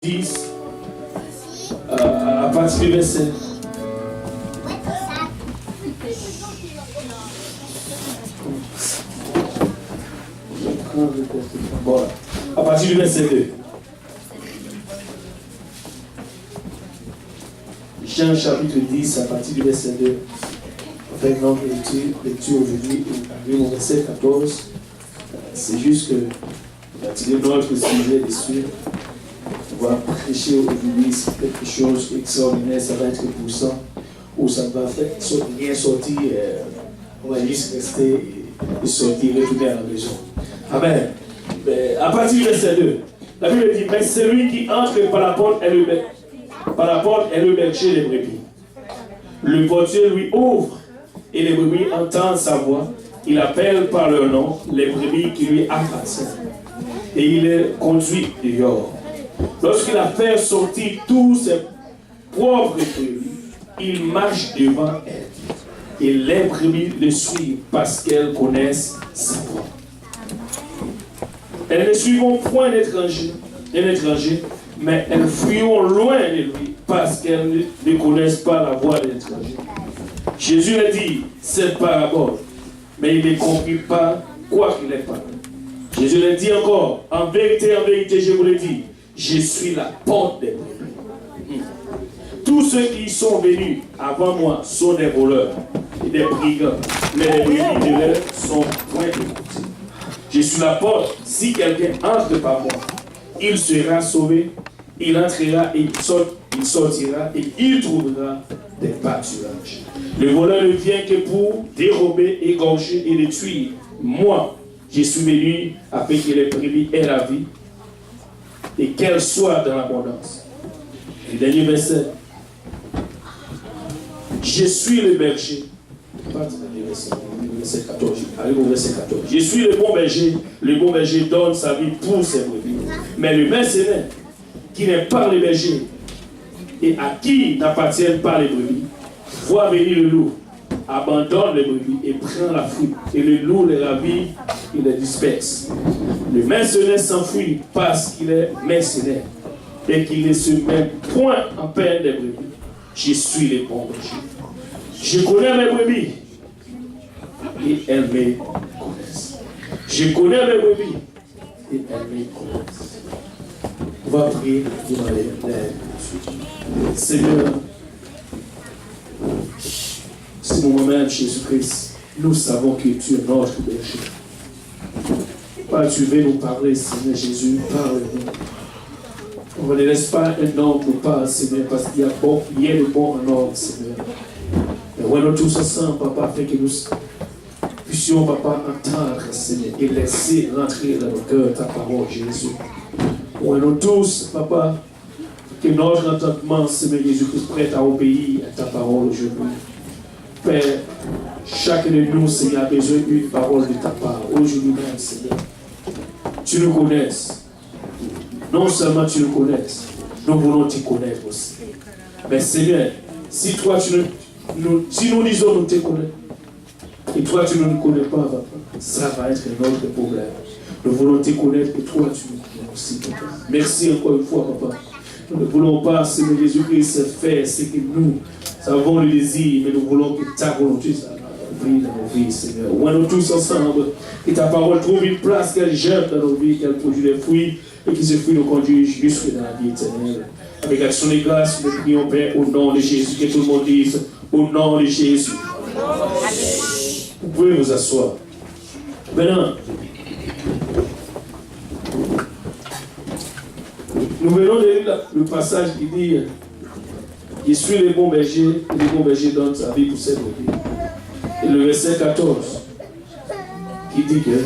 10 à partir du verset. Bon, à partir du verset 2. Jean chapitre 10 à partir du verset 2. On fait une longue lecture aujourd'hui et arrive au verset 14. C'est juste que notre sujet dessus. On va prêcher aujourd'hui, c'est quelque chose d'extraordinaire, ça va être poussant, ou ça va faire rien sortir, on va juste rester et sortir, retourner à la maison. Amen. Mais à partir du verset 2, la Bible dit, mais celui qui entre par la porte est le berger des brebis. Le portier lui ouvre et les brebis entendent sa voix. Il appelle par leur nom les brebis qui lui appartiennent et il les conduit dehors. Lorsqu'il a fait sortir tous ses propres brebis, il marche devant elles. Et les brebis le suivent parce qu'elles connaissent sa voix. Elles ne suivront point un étranger, mais elles fuiront loin de lui parce qu'elles ne connaissent pas la voix de l'étranger. Jésus a dit cette parabole, mais il ne comprit pas quoi qu'il ait parlé. Jésus a dit encore, en vérité, je vous le dis, je suis la porte des brebis. Tous ceux qui sont venus avant moi sont des voleurs et des brigands, mais les brebis de l'air sont point écoutés. Je suis la porte. Si quelqu'un entre par moi, il sera sauvé, il entrera et il sortira et il trouvera des pâturages. Le voleur ne vient que pour dérober, égorger et détruire. Moi, je suis venu afin que les brebis aient la vie et qu'elle soit dans l'abondance. Le dernier verset. Je suis le berger. Verset 14. Allez au verset 14. Je suis le bon berger donne sa vie pour ses brebis. Mais le mercenaire, qui n'est pas le berger et à qui n'appartiennent pas les brebis, voit venir le loup, abandonne les brebis et prend la fuite. Et le loup les ravit et les disperse. Le mercenaire s'enfuit parce qu'il est mercenaire et qu'il ne se met point en peine des brebis. Je suis le bon berger. Je connais mes brebis et elles me connaissent. Je connais mes brebis et elles me connaissent. On va prier pour aller Seigneur, c'est moi-même, Jésus-Christ, nous savons que tu es notre berger. Tu veux nous parler, Seigneur Jésus, parle-nous. On ne laisse pas un homme nous parler, Seigneur, parce qu'il y a le bon en homme, Seigneur. Et nous tous ensemble, Papa, afin que nous puissions, Papa, entendre, Seigneur, et laisser rentrer dans nos cœurs ta parole, Jésus. Nous tous, Papa, que notre entendement, Seigneur Jésus-Christ, prête à obéir à ta parole aujourd'hui. Père, chacun de nous, Seigneur, a besoin d'une parole de ta part. Aujourd'hui même, Seigneur, tu nous connais. Non seulement tu nous connais, nous voulons te connaître aussi. Mais Seigneur, si toi, si nous disons nous te connaissons, et toi tu ne nous connais pas, Papa, ça va être notre problème. Nous voulons te connaître et toi tu nous connais aussi, Papa. Merci encore une fois, Papa. Nous ne voulons pas, Seigneur Jésus-Christ, faire ce que nous avons le désir, mais nous voulons que ta volonté brille dans nos vies, Seigneur. Nous tous ensemble, que ta parole trouve une place, qu'elle germe dans nos vies, qu'elle produit des fruits, et que ces fruits nous conduisent jusque dans la vie éternelle. Avec action et grâce, nous prions, Père, au nom de Jésus, que tout le monde dise, au nom de Jésus. Vous pouvez vous asseoir. Maintenant, nous venons de lire le passage qui dit je suis le bon berger, et le bon berger donne sa vie pour ses brebis. Et le verset 14 qui dit que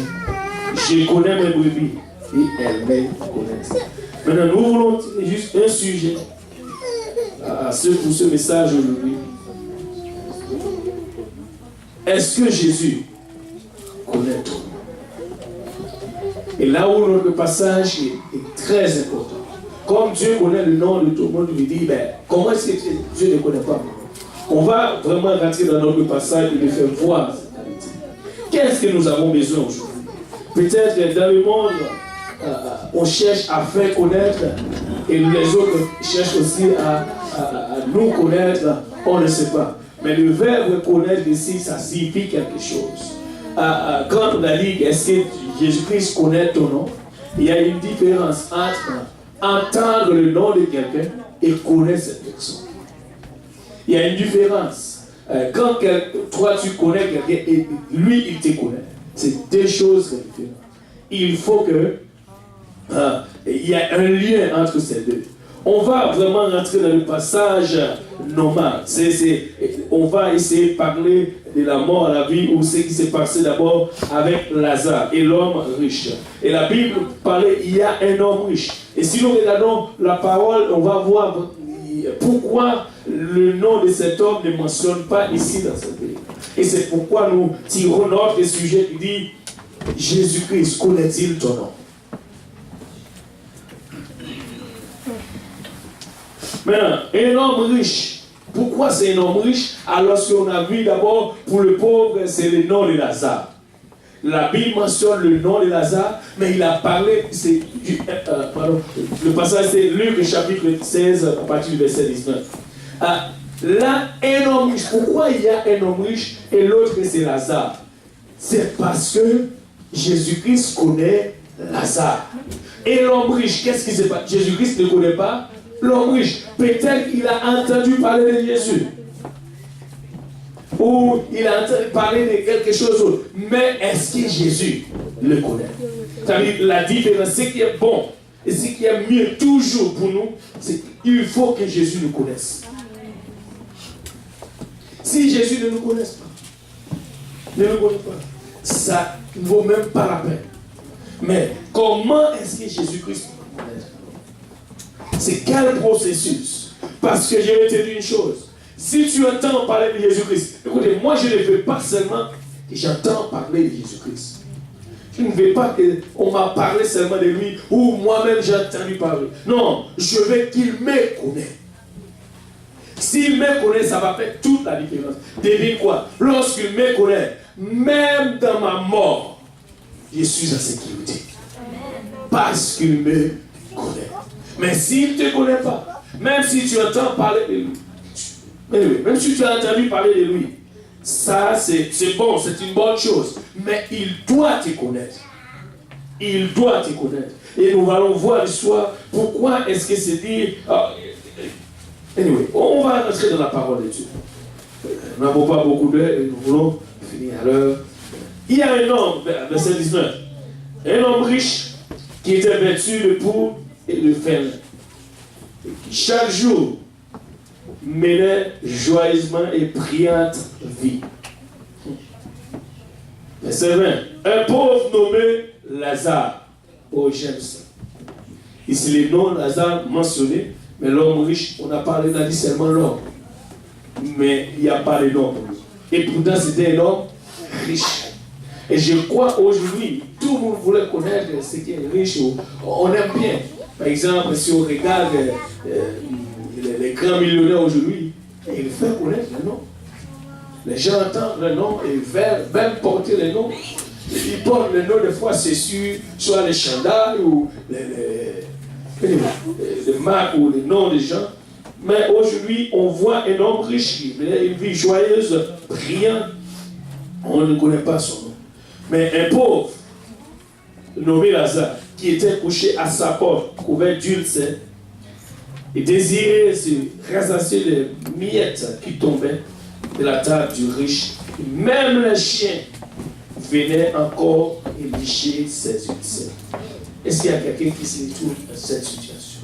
je connais mes brebis et elles me connaissent. Maintenant, nous voulons juste un sujet pour ce message aujourd'hui. Est-ce que Jésus connaît tout? Et là où notre passage est très important. Comme Dieu connaît le nom de tout le monde, il dit, comment est-ce que Dieu ne connaît pas? On va vraiment rentrer dans notre passage et le faire voir cette réalité. Qu'est-ce que nous avons besoin aujourd'hui? Peut-être que dans le monde, on cherche à faire connaître et les autres cherchent aussi à nous connaître, on ne sait pas. Mais le verbe connaître ici, ça signifie quelque chose. Quand on a dit est-ce que Jésus-Christ connaît ton nom, il y a une différence entre entendre le nom de quelqu'un et connaître cette personne. Il y a une différence. Quand toi tu connais quelqu'un et lui il te connaît, c'est deux choses différentes. Il faut que il y a un lien entre ces deux. On va vraiment rentrer dans le passage normal. On va essayer de parler de la mort à la vie ou ce qui s'est passé d'abord avec Lazare et l'homme riche. Et la Bible parlait, il y a un homme riche. Et si nous regardons la parole, on va voir pourquoi le nom de cet homme ne mentionne pas ici dans cette Bible. Et c'est pourquoi nous tirons notre sujet qui dit Jésus-Christ, connaît-il ton nom? Maintenant, un homme riche, pourquoi c'est un homme riche? Alors qu'on a vu d'abord, pour le pauvre, c'est le nom de Lazare. La Bible mentionne le nom de Lazare, mais il a parlé, le passage c'est Luc chapitre 16, à partir du verset 19. Là, un homme riche, pourquoi il y a un homme riche et l'autre c'est Lazare? C'est parce que Jésus-Christ connaît Lazare. Et l'homme riche, qu'est-ce qui se passe? Jésus-Christ ne connaît pas l'homme riche. Peut-être qu'il a entendu parler de Jésus. Ou il a entendu parler de quelque chose d'autre. Mais est-ce que Jésus le connaît? C'est-à-dire la différence, ce qui est bon et ce qui est mieux toujours pour nous, c'est qu'il faut que Jésus nous connaisse. Si Jésus ne nous connaisse pas, ça ne vaut même pas la peine. Mais comment est-ce que Jésus-Christ nous connaît? C'est quel processus? Parce que je vais te dire une chose. Si tu entends parler de Jésus-Christ, écoutez, moi je ne veux pas seulement que j'entends parler de Jésus-Christ. Je ne veux pas qu'on m'a parlé seulement de lui ou moi-même j'ai entendu parler. Non, je veux qu'il me connaisse. S'il me connaît, ça va faire toute la différence. Devine quoi? Lorsqu'il me connaît, même dans ma mort, je suis en sécurité. Parce qu'il me connaît. Mais s'il ne te connaît pas, même si tu entends parler de lui, même si tu as entendu parler de lui, ça c'est bon, c'est une bonne chose. Mais il doit te connaître. Il doit te connaître. Et nous allons voir l'histoire. Pourquoi est-ce que c'est dit... Anyway, on va rentrer dans la parole de Dieu. Nous n'avons pas beaucoup d'heures et nous voulons finir à l'heure. Il y a un homme, verset 19, un homme riche qui était vêtu de pourpre et de ferme, qui chaque jour menait joyeusement et brillante vie. Verset 20, un pauvre nommé Lazare. Oh, j'aime ça. Ici, les noms Lazare mentionnés, mais l'homme riche, on a parlé, on a dit seulement l'homme. Mais il n'y a pas de nom pour lui. Et pourtant, c'était un homme riche. Et je crois aujourd'hui, tout le monde voulait connaître ce qui est riche. On aime bien. Par exemple, si on regarde les grands millionnaires aujourd'hui, ils font connaître le nom. Les gens entendent le nom et veulent porter le nom. Ils portent le nom, des fois, c'est soit les chandails ou les marques ou les noms des gens. Mais aujourd'hui, on voit un homme riche qui menait une vie joyeuse, brillante. On ne connaît pas son nom. Mais un pauvre, nommé Lazare, qui était couché à sa porte, couvert d'ulcères, et désirait se rassasier les miettes qui tombaient de la table du riche. Même les chiens venaient encore et licher ses ulcères. Est-ce qu'il y a quelqu'un qui se trouve dans cette situation?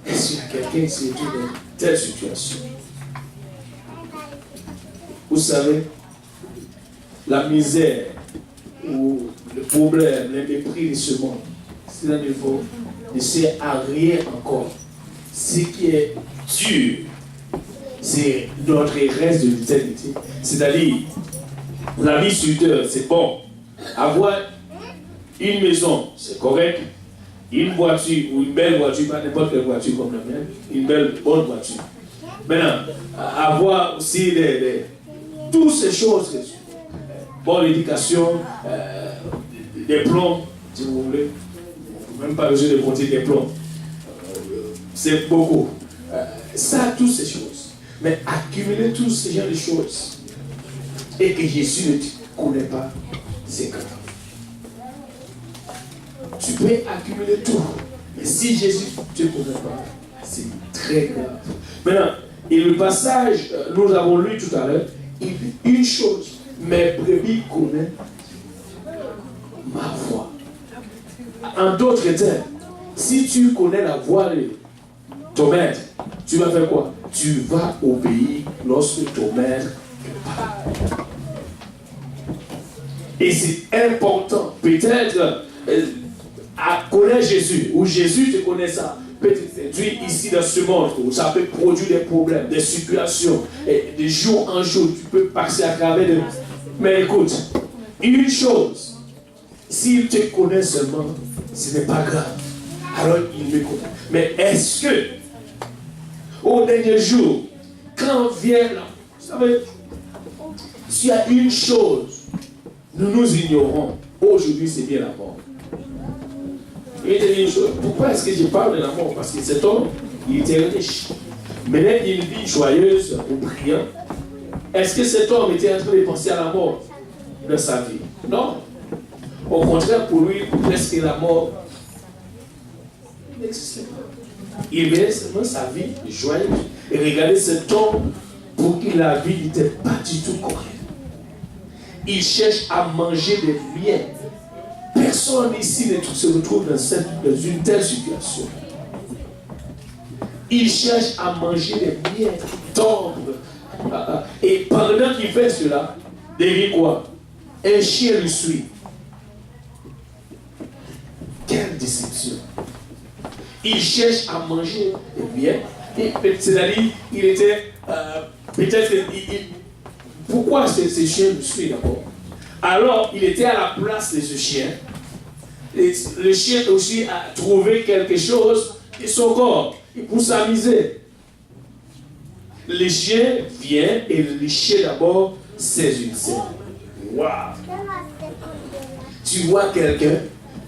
Est-ce qu'il y a quelqu'un qui se trouve dans telle situation? Vous savez, la misère ou le problème, le mépris de ce monde, c'est un niveau ne sert à rien encore. Ce qui est dur, c'est notre reste de l'éternité. C'est-à-dire, la vie sur terre, c'est bon. Avoir une maison, c'est correct. Une voiture ou une belle voiture, pas n'importe quelle voiture comme la mienne, une belle, bonne voiture. Maintenant, avoir aussi toutes ces choses, bonne éducation, des plombs, si vous voulez. Même pas besoin de compter des plombs. C'est beaucoup. Ça, toutes ces choses. Mais accumuler tous ces genres de choses et que Jésus ne te connaît pas, c'est grave. Tu peux accumuler tout. Mais si Jésus ne te connaît pas, c'est très grave. Maintenant, et le passage, nous avons lu tout à l'heure, il dit une chose, mes brebis connaissent ma voix. En d'autres termes, si tu connais la voix de ton maître, tu vas faire quoi? Tu vas obéir lorsque ton maître parle. Et c'est important, peut-être, à connaître Jésus, ou Jésus te connaît ça, peut t'introduire ici dans ce monde, où ça peut produire des problèmes, des situations, et de jour en jour, tu peux passer à travers de... Mais écoute, une chose, s'il te connaît seulement, ce n'est pas grave. Alors il me connaît. Mais est-ce que, au dernier jour, quand vient là, vous savez, s'il y a une chose, nous ignorons, aujourd'hui c'est bien la mort. Et il dit une chose, pourquoi est-ce que je parle de la mort? Parce que cet homme, il était riche. Menait une vie joyeuse ou brillant. Est-ce que cet homme était en train de penser à la mort de sa vie? Non. Au contraire, pour lui, presque la mort n'existait pas. Il menait seulement sa vie joyeuse. Et regardez cet homme pour qui la vie n'était pas du tout correcte. Il cherche à manger des miettes. Personne ici ne se retrouve dans une telle situation. Il cherche à manger des miettes d'ombre. Et pendant qu'il fait cela, devine quoi? Un chien lui suit. Quelle déception. Il cherche à manger des miettes. C'est-à-dire, il était peut-être... Pourquoi ce chien lui suit d'abord? Alors, il était à la place de ce chien. Et le chien aussi a trouvé quelque chose de son corps pour s'amuser. Le chien vient et le chien d'abord saisit une scène. Waouh! Tu vois quelqu'un,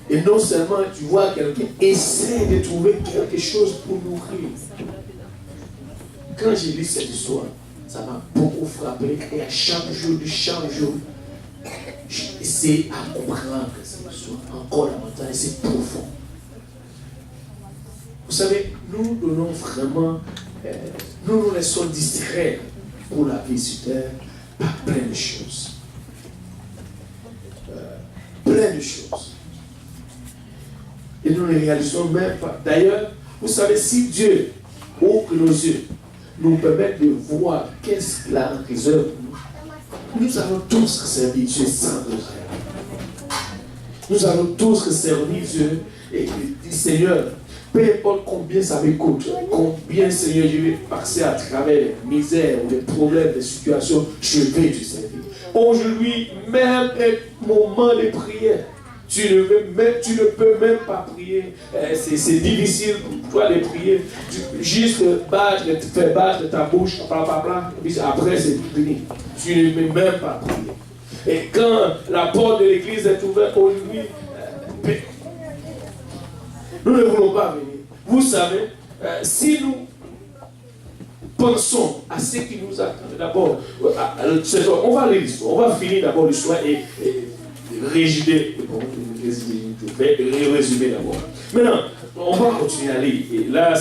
et non seulement tu vois quelqu'un, essaie de trouver quelque chose pour nourrir. Quand j'ai lu cette histoire, ça m'a beaucoup frappé. Et à chaque jour, j'essaie à comprendre cette histoire encore davantage, c'est profond. Vous savez, nous donnons vraiment, nous nous laissons distraire pour la vie sur terre par plein de choses. Plein de choses. Et nous ne les réalisons même pas. D'ailleurs, vous savez, si Dieu ouvre nos yeux, nous permet de voir qu'est-ce qu'il a en réserve pour nous, nous allons tous servir Dieu sans regret. Nous allons tous servir Dieu et dire, Seigneur, peu importe combien ça me coûte, combien, Seigneur, je vais passer à travers les misères, les problèmes, les situations, je vais te servir. Aujourd'hui, même un moment de prière, tu ne peux même pas prier. C'est difficile pour toi de prier. Juste faire battre ta bouche, et puis après c'est fini. Tu ne peux même pas prier. Et quand la porte de l'église est ouverte aujourd'hui, nous ne voulons pas venir. Vous savez, si nous pensons à ce qui nous attend, d'abord, on va lire l'histoire, on va finir d'abord l'histoire et résumer d'abord. Maintenant, on va continuer à lire. Et là,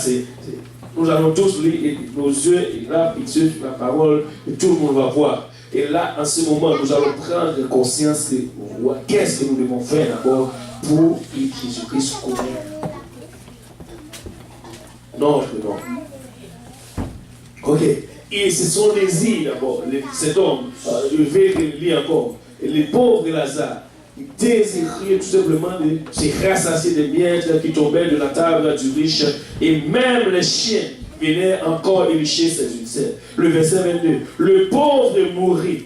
nous allons tous lire et nos yeux, et là, fixés sur la parole, et tout le monde va voir. Et là, en ce moment, nous allons prendre conscience de qu'est-ce que nous devons faire d'abord pour que Jésus-Christ connaisse notre nom. Ok. Et c'est son désir d'abord. Cet homme, je vais le lire encore. Les pauvres Lazare, il désirait tout simplement de se rassasier des miettes qui tombaient de la table du riche. Et même les chiens venaient encore éricher ses ulcères. Le verset 22. Le pauvre mourit.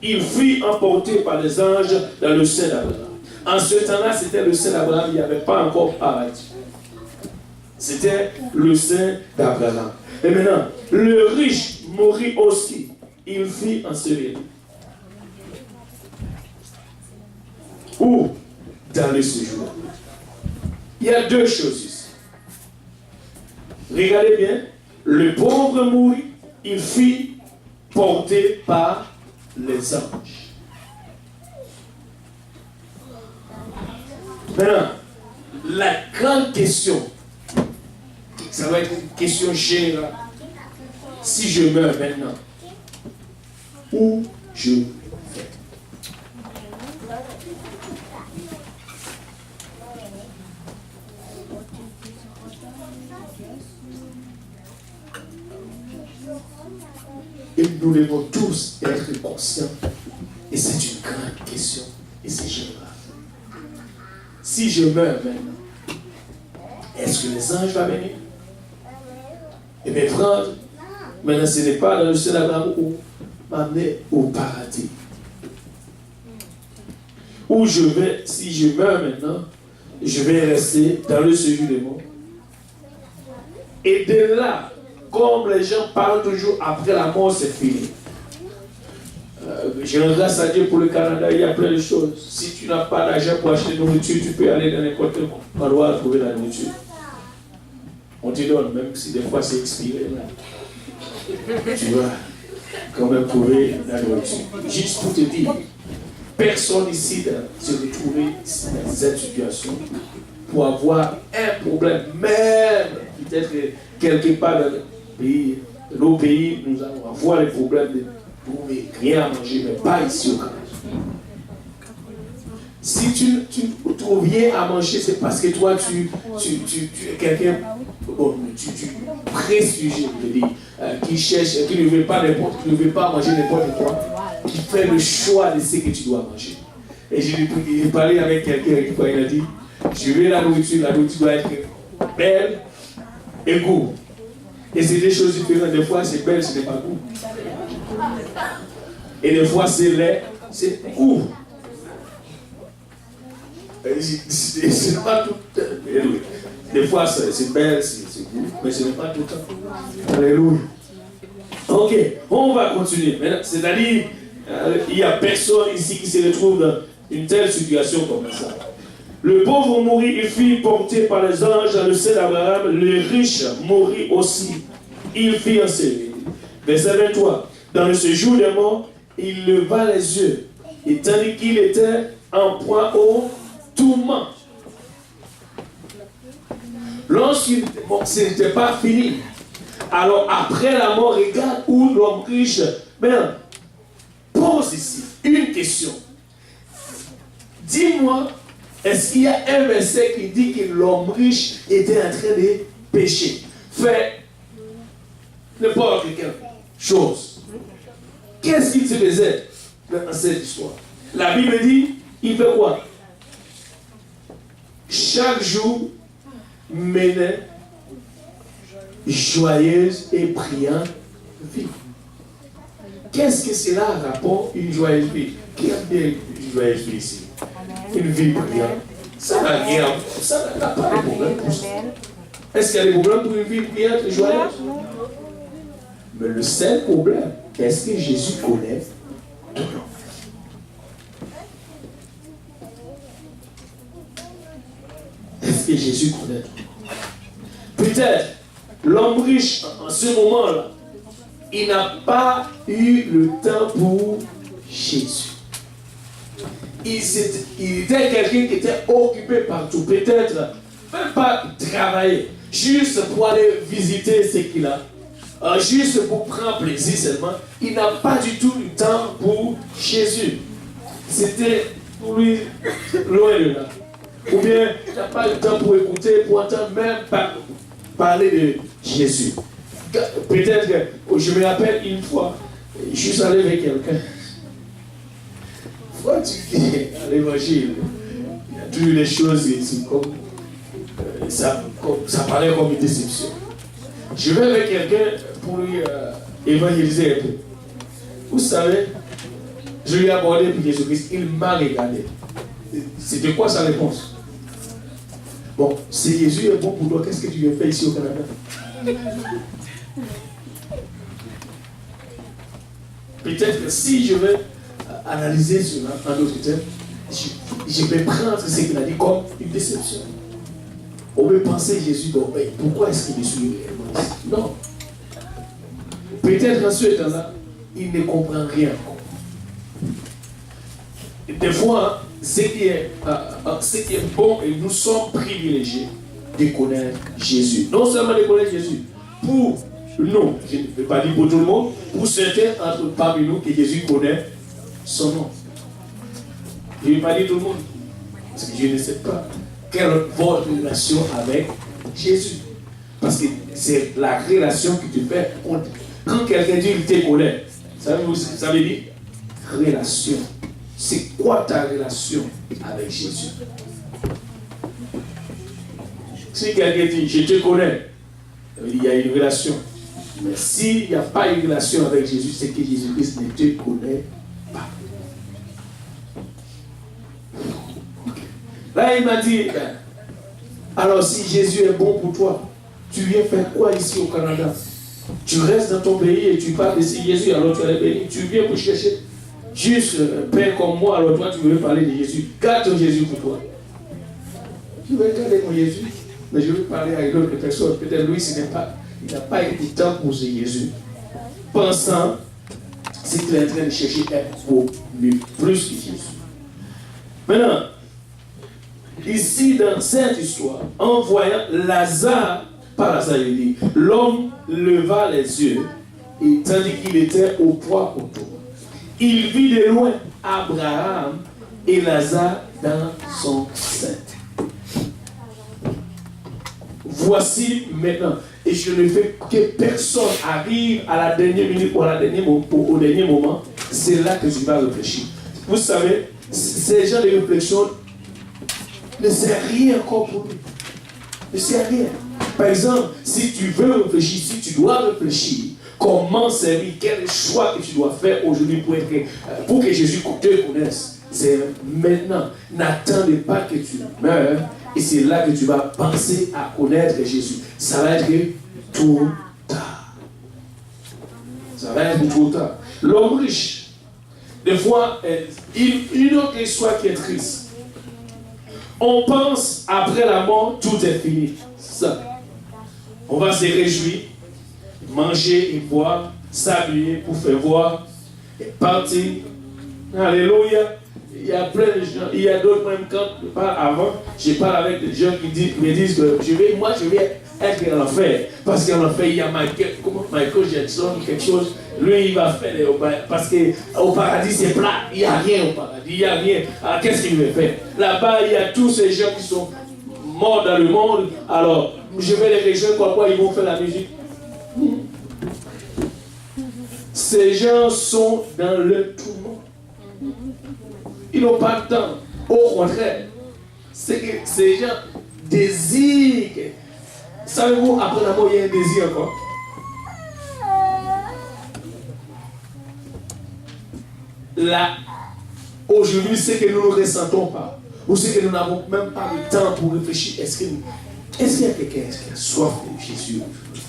Il fut emporté par les anges dans le sein d'Abraham. En ce temps-là, c'était le sein d'Abraham. Il n'y avait pas encore paradis. C'était le sein d'Abraham. Et maintenant, le riche mourit aussi. Il fut enseveli. ou dans le séjour. Il y a deux choses ici. Regardez bien, le pauvre mourut, il fut porté par les anges. Maintenant, la grande question, ça va être une question générale. Si je meurs maintenant, où je vais? Et nous devons tous être conscients. Et c'est une grande question. Et c'est général. Si je meurs maintenant, est-ce que les anges vont venir? Et me prendre? Maintenant, ce n'est pas dans le ciel d'Abraham ou m'amener au paradis. Où je vais, si je meurs maintenant, je vais rester dans le séjour des morts. Et de là, comme les gens parlent toujours après la mort, c'est fini. Je rends grâce à Dieu pour le Canada, il y a plein de choses. Si tu n'as pas d'argent pour acheter de nourriture, tu peux aller dans n'importe quel endroit trouver la nourriture. On te donne, même si des fois c'est expiré. Là. Tu vas quand même trouver la nourriture. Juste pour te dire, personne ici ne se retrouver dans cette situation pour avoir un problème, même peut-être quelque part dans nos pays, nous allons avoir les problèmes de trouver rien à manger, mais pas ici au Canada. Si tu trouves rien à manger, c'est parce que toi, tu es quelqu'un prestigieux, qui cherche, qui ne veut pas manger n'importe quoi, qui fait le choix de ce que tu dois manger. Et j'ai parlé avec quelqu'un qui il a dit, je veux la nourriture doit être belle et goût. Et c'est des choses différentes. Des fois, c'est belle, ce n'est pas goût. Et des fois, c'est laid, c'est goût. C'est pas tout. Des fois, c'est belle, c'est goût, mais ce n'est pas tout le temps. Alléluia. Ok, on va continuer. C'est-à-dire, il n'y a personne ici qui se retrouve dans une telle situation comme ça. Le pauvre mourit, il fut porté par les anges dans le sein d'Abraham. Le riche mourit aussi. Il fut enseigné. Verset 23. Dans le séjour des morts, il leva les yeux. Et tandis qu'il était en proie au tourment. Lorsqu'il ce n'était pas fini. Alors après la mort, regarde où l'homme riche. Maintenant, pose ici une question. Dis-moi, est-ce qu'il y a un verset qui dit que l'homme riche était en train de pécher? Fait n'importe quelle chose. Qu'est-ce qu'il se faisait dans cette histoire? La Bible dit, il fait quoi? Chaque jour menait joyeuse et priante vie. Qu'est-ce que cela a rapport une joyeuse vie? Qui a bien une joyeuse vie ici? Une vie priante. Ça n'a rien. Ça n'a pas de problème pour ça. Est-ce qu'il y a des problèmes pour une vie priante et joyeuse? Mais le seul problème, est-ce que Jésus connaît ton nom? Est-ce que Jésus connaît ton nom? Peut-être, l'homme riche, en ce moment-là, il n'a pas eu le temps pour Jésus. Il était quelqu'un qui était occupé partout. Peut-être, même pas travailler, juste pour aller visiter ce qu'il a. Juste pour prendre plaisir seulement. Il n'a pas du tout le temps pour Jésus. C'était pour lui loin de là. Ou bien, il n'a pas le temps pour écouter, pour entendre même parler de Jésus. Peut-être que, je me rappelle une fois, je suis allé avec quelqu'un. Fois tu dis à l'évangile, il y a toujours des choses ici, ça paraît comme une déception. Je vais avec quelqu'un pour lui évangéliser un peu. Vous savez, je lui ai abordé pour Jésus-Christ, il m'a regardé. C'était quoi sa réponse? Bon, si Jésus est bon pour toi, qu'est-ce que tu veux faire ici au Canada? Peut-être que si je vais analyser cela en d'autres termes, je vais prendre ce qu'il a dit comme une déception. On peut penser Jésus dormait. Pourquoi est-ce qu'il me suit réellement ici? Non. Peut-être en ce temps-là, il ne comprend rien. Des fois, ce qui est bon, et nous sommes privilégiés de connaître Jésus. Non seulement de connaître Jésus, pour nous, je ne peux pas dire pour tout le monde, pour certains entre parmi nous que Jésus connaît son nom. Je ne vais pas dire tout le monde, parce que je ne sais pas quelle est votre relation avec Jésus. Parce que c'est la relation que tu fais. Quand quelqu'un dit qu'il te connaît, ça veut dire relation. C'est quoi ta relation avec Jésus? Si quelqu'un dit je te connais, il y a une relation. Mais s'il n'y a pas une relation avec Jésus, c'est que Jésus-Christ ne te connaît pas. Là, il m'a dit, alors si Jésus est bon pour toi, tu viens faire quoi ici au Canada? Tu restes dans ton pays et tu parles de Jésus, alors tu es béni. Tu viens pour chercher juste un père comme moi, alors toi tu veux parler de Jésus. Garde ton Jésus pour toi. Je vais garder mon Jésus, mais je veux parler à une autre personne. Peut-être lui, il n'a pas eu du temps pour ce Jésus. Pensant ce qu'il est en train de chercher est beaucoup plus que Jésus. Maintenant, ici dans cette histoire, en voyant Lazare, par Lazare, il dit, l'homme leva les yeux, et tandis qu'il était au poids autour, il vit de loin Abraham et Lazare dans son sein. Voici maintenant, et je ne fais que personne arrive à la dernière minute ou au dernier moment, c'est là que tu vas réfléchir. Vous savez, ces gens de réflexion ne sert rien encore pour lui. Ne sert rien. Par exemple, si tu veux réfléchir, si tu dois réfléchir, comment servir, quel choix que tu dois faire aujourd'hui pour que Jésus te connaisse, c'est maintenant. N'attendez pas que tu meurs, et c'est là que tu vas penser à connaître Jésus. Ça va être trop tard. Ça va être trop tard. L'homme riche, des fois, une autre histoire qui est triste. On pense après la mort, tout est fini. Ça. On va se réjouir, manger et boire, s'habiller pour faire voir et partir. Alléluia. Il y a plein de gens, il y a d'autres même quand je parle avant, je parle avec des gens qui me disent que je vais être en enfer. Parce qu'en enfer, il y a Michael Jackson, quelque chose, lui il va faire, parce qu'au paradis c'est plat, il n'y a rien au paradis, il n'y a rien. Alors qu'est-ce qu'il veut faire? Là-bas, il y a tous ces gens qui sont morts dans le monde, alors je vais les rejoindre, quoi, ils vont faire la musique. Ces gens sont dans le tourment. Ils n'ont pas de temps. Au contraire, c'est que ces gens désirent. Savez-vous, après la mort, il y a un désir encore. Là, aujourd'hui, c'est que nous ne ressentons pas, ou c'est que nous n'avons même pas le temps pour réfléchir. Est-ce qu'il y a quelqu'un qui a soif de Jésus aujourd'hui?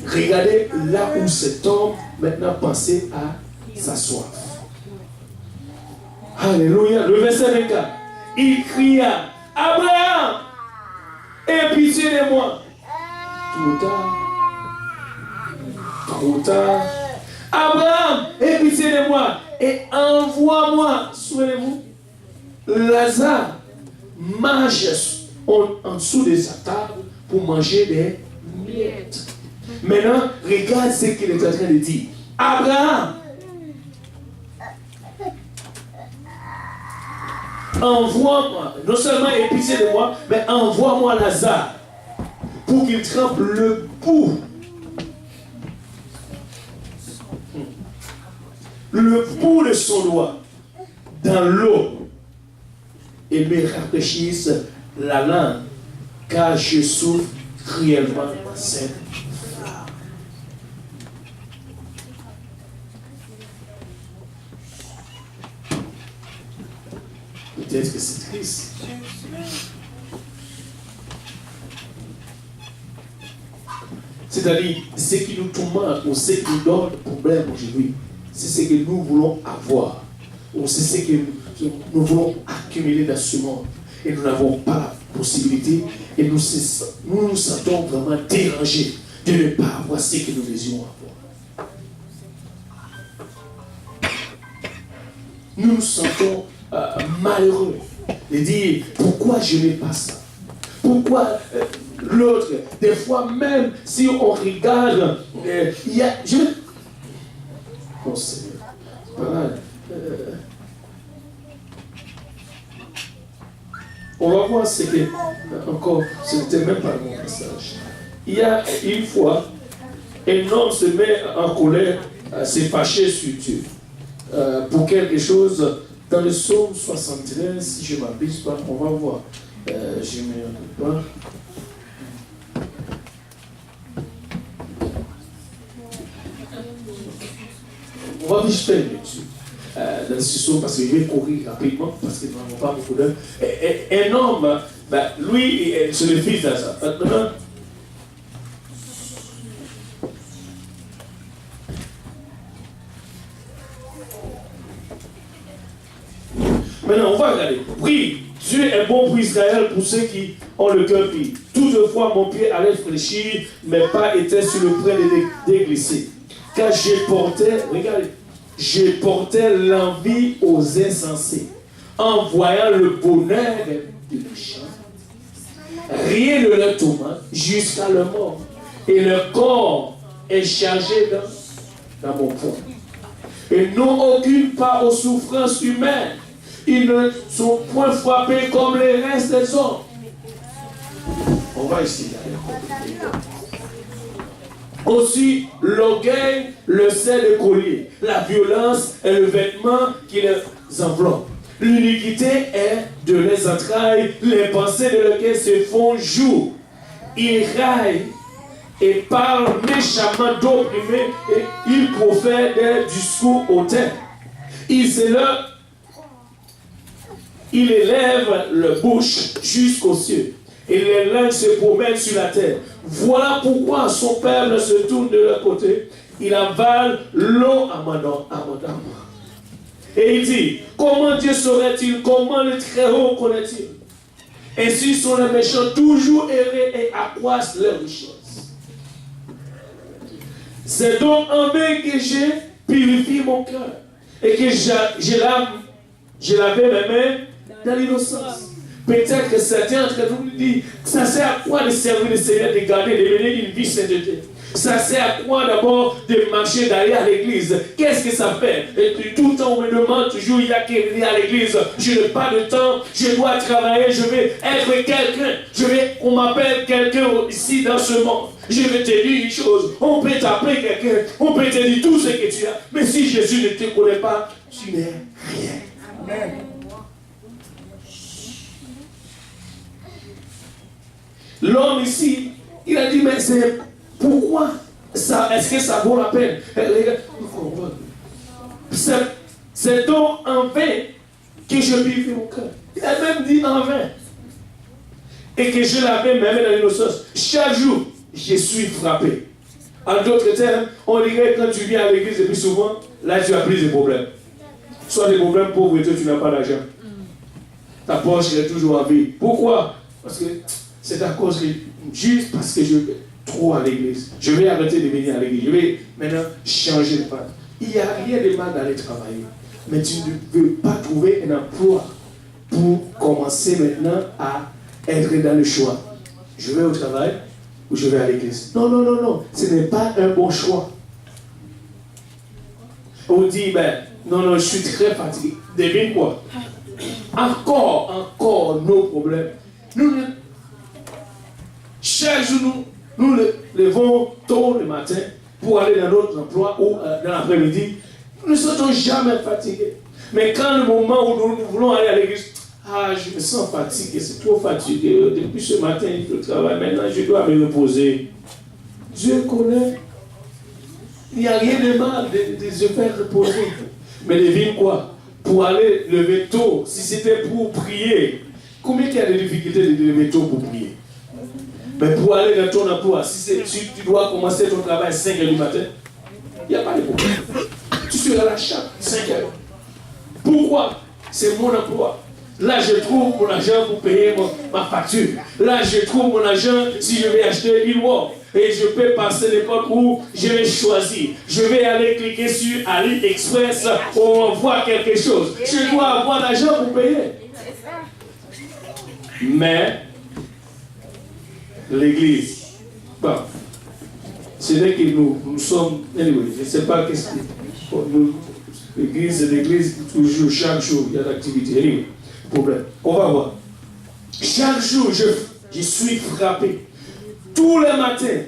Regardez là où cet homme maintenant pensait à sa soif. Alléluia. Le verset 24. Il cria, Abraham, aie pitié de moi. Trop tard. Trop tard. Abraham, aie pitié de moi et envoie-moi, souvenez-vous, Lazare marche en dessous de sa table pour manger des miettes. Maintenant, regarde ce qu'il est en train de dire. Abraham, envoie-moi, non seulement aie pitié de moi, mais envoie-moi Lazare pour qu'il trempe le bout de son doigt dans l'eau et me rafraîchisse la langue, car je souffre cruellement cette flamme. Peut-être que c'est triste. C'est-à-dire, ce qui nous tourmente ou ce qui nous donne problème aujourd'hui, c'est ce que nous voulons avoir. Ou c'est ce que nous voulons accumuler dans ce monde et nous n'avons pas la possibilité et nous nous sentons vraiment dérangés de ne pas avoir ce que nous désirons avoir. Nous nous sentons malheureux de dire pourquoi je n'ai pas ça. Pourquoi l'autre, des fois même si on regarde, il y a... Bon Seigneur, c'est pas mal. On va voir ce que, encore, ce n'était même pas mon message. Il y a une fois, un homme se met en colère, s'est fâché sur Dieu pour quelque chose. Dans le psaume 73, si je ne m'abuse pas, on va voir. Je ne me rappelle pas. On va vite faire dessus. Dans ce psaume, parce que je vais courir rapidement, parce que nous n'avons pas beaucoup d'heures. Un homme, lui, c'est le fils d'Asa. Maintenant, on va regarder. Oui, Dieu est bon pour Israël, pour ceux qui ont le cœur pur. Toutefois, mon pied allait fléchir, mes pas étaient sur le point de déglisser. Car je portais l'envie aux insensés, en voyant le bonheur des méchants. Rien ne leur tourmente jusqu'à la mort. Et leur corps est chargé dans mon poing. Ils n'ont aucune part aux souffrances humaines. Ils ne sont point frappés comme les restes des hommes. On va essayer d'aller. Aussi, l'orgueil, le sel le collier. La violence est le vêtement qui les enveloppe. L'iniquité est de les entrailles, les pensées de lesquelles se font jour. Ils raillent et parlent méchamment d'opprimés et ils profèrent des discours hautains. Il élève la bouche jusqu'aux cieux et les langues se promènent sur la terre. Voilà pourquoi son peuple se tourne de leur côté. Il avale l'eau à mon âme. Et il dit, comment Dieu saurait-il, comment le Très-Haut connaît-il? Ainsi sont les méchants toujours errés et accroissent leurs richesses. C'est donc en vain que j'ai purifié mon cœur et que j'ai lavé mes mains dans l'innocence. Peut-être que certains d'entre nous disent, ça sert à quoi de servir le Seigneur, de garder, de mener une vie sainteté? Ça sert à quoi d'abord de marcher, d'aller à l'église? Qu'est-ce que ça fait? Et puis, tout le temps on me demande toujours, il y a qu'à venir à l'église. Je n'ai pas de temps, je dois travailler, je vais être quelqu'un. On m'appelle quelqu'un ici dans ce monde. Je vais te dire une chose, on peut t'appeler quelqu'un, on peut te dire tout ce que tu as, mais si Jésus ne te connaît pas, tu n'es rien. Amen. L'homme ici, il a dit, mais c'est pourquoi ça, est-ce que ça vaut la peine? C'est donc en vain que je purifie mon cœur. Il a même dit en vain. Et que je l'avais même dans l'innocence. Chaque jour, je suis frappé. En d'autres termes, on dirait quand tu viens à l'église le plus souvent, là tu as plus de problèmes. Soit des problèmes pauvres et toi tu n'as pas d'argent. Ta poche est toujours à vide. Pourquoi? Parce que c'est à cause que, juste parce que je vais trop à l'église. Je vais arrêter de venir à l'église. Je vais maintenant changer de path. Il n'y a rien de mal d'aller travailler. Mais tu ne veux pas trouver un emploi pour commencer maintenant à être dans le choix. Je vais au travail ou je vais à l'église. Non, non, non, non. Ce n'est pas un bon choix. On dit, ben, non, non, je suis très fatigué. Devine quoi? Encore nos problèmes. Chaque jour, nous levons tôt le matin pour aller dans notre emploi ou dans l'après-midi. Nous ne sommes jamais fatigués. Mais quand le moment où nous voulons aller à l'église, je me sens fatigué, c'est trop fatigué. Depuis ce matin, je travaille, maintenant je dois me reposer. Dieu connaît. Il n'y a rien de mal de se faire reposer. Mais devine quoi? Pour aller lever tôt, si c'était pour prier, combien il y a de difficultés de lever tôt pour prier? Mais pour aller dans ton emploi, si tu dois commencer ton travail à 5 h du matin, il n'y a pas de problème. Tu seras là chaque 5 h. Pourquoi? c'est mon emploi. Là, je trouve mon argent pour payer ma facture. Là, je trouve mon argent si je vais acheter une wall. Et je peux passer l'époque où je vais choisir. Je vais aller cliquer sur AliExpress où on voit quelque chose. Je dois avoir l'argent pour payer. Mais l'église, bon, c'est vrai que nous sommes, anyway, je ne sais pas qu'est-ce que l'église, c'est l'église, toujours, chaque jour, il y a l'activité. Anyway, problème. On va voir. Chaque jour, je suis frappé. Tous les matins,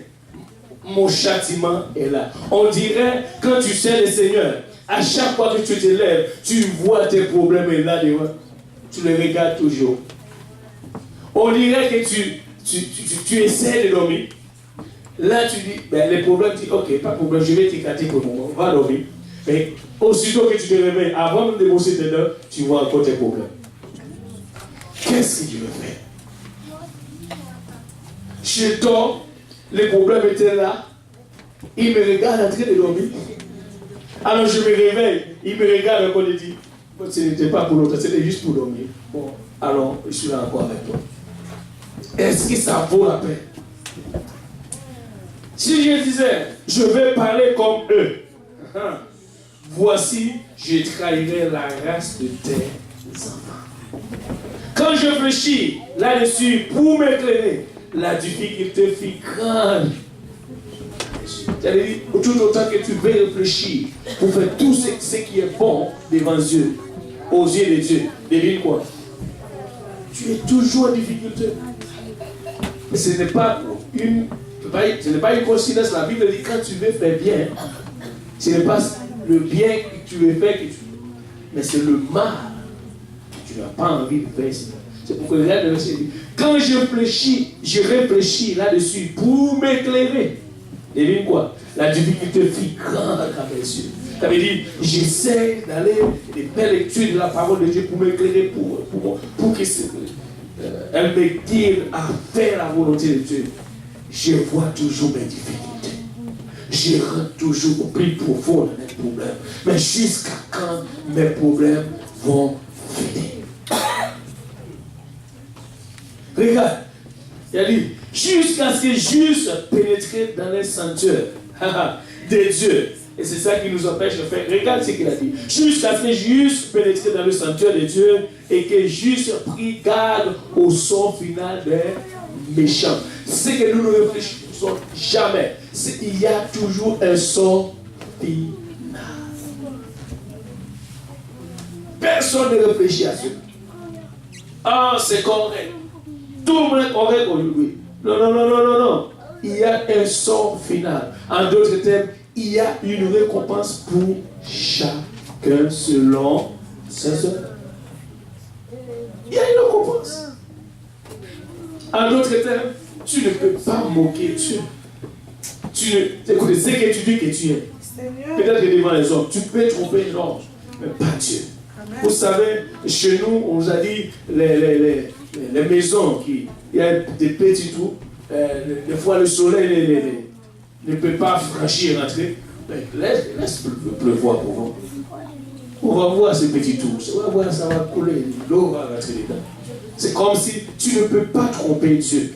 mon châtiment est là. On dirait, quand tu sais le Seigneur, à chaque fois que tu te lèves, tu vois tes problèmes et là devant. Tu les regardes toujours. On dirait que tu essaies de dormir. Là, tu dis, ben, les problèmes, tu dis, ok, pas de problème, je vais t'écarter pour le moment, va dormir. Mais aussitôt que tu te réveilles, avant de bosser tes heures, tu vois encore tes problèmes. Qu'est-ce que je veux faire? Je dors, les problèmes étaient là. Il me regarde en train de dormir. Alors je me réveille, il me regarde encore et dit, ce n'était pas pour l'autre, c'était juste pour dormir. Bon, alors je suis là encore avec toi. Est-ce que ça vaut la peine? Si je disais, je vais parler comme eux, voici, je trahirai la race de tes enfants. Quand je réfléchis là-dessus pour m'éclairer, la difficulté fut grande. C'est-à-dire, tout autant que tu veux réfléchir pour faire tout ce qui est bon devant Dieu, aux yeux de Dieu, devine quoi? Tu es toujours en difficulté. Mais ce n'est pas une coïncidence. La Bible dit quand tu veux faire bien, ce n'est pas le bien que tu veux faire, mais c'est le mal que tu n'as pas envie de faire. C'est pourquoi le verset dit, quand je réfléchis là-dessus pour m'éclairer. Devine quoi? La difficulté fut grande à mes yeux. Ça veut dire, j'essaie d'aller de faire lecture de la parole de Dieu pour m'éclairer, pour que elle me guide à faire la volonté de Dieu. Je vois toujours mes difficultés. Je rentre toujours au plus profond de mes problèmes. Mais jusqu'à quand mes problèmes vont finir? Regarde, il a dit, jusqu'à ce que j'eusse pénétré dans les sanctuaires de Dieu. Et c'est ça qui nous empêche de faire. Regarde ce qu'il a dit. Jusqu'à ce que j'eusse pénétré dans le sanctuaire de Dieu et que j'eusse pris garde au son final des méchants. C'est que nous ne réfléchissons jamais. Il y a toujours un son final. Personne ne réfléchit à ça. Ah, c'est correct. Tout le monde est correct aujourd'hui. Non. Il y a un sort final. En d'autres termes, il y a une récompense pour chacun selon ses œuvres. Il y a une récompense. En d'autres termes, tu ne peux pas moquer Dieu. Écoutez, ce que tu dis que tu es. Peut-être que devant les hommes, tu peux tromper l'ange, mais pas Dieu. Amen. Vous savez, chez nous, on nous a dit les maisons, il y a des petits trous. Des fois, le soleil ne peut pas franchir et rentrer. Laisse pleuvoir pour vous. On va voir ces petits trous. On va voir, ça va couler. L'eau va rentrer dedans. C'est comme si tu ne peux pas tromper Dieu.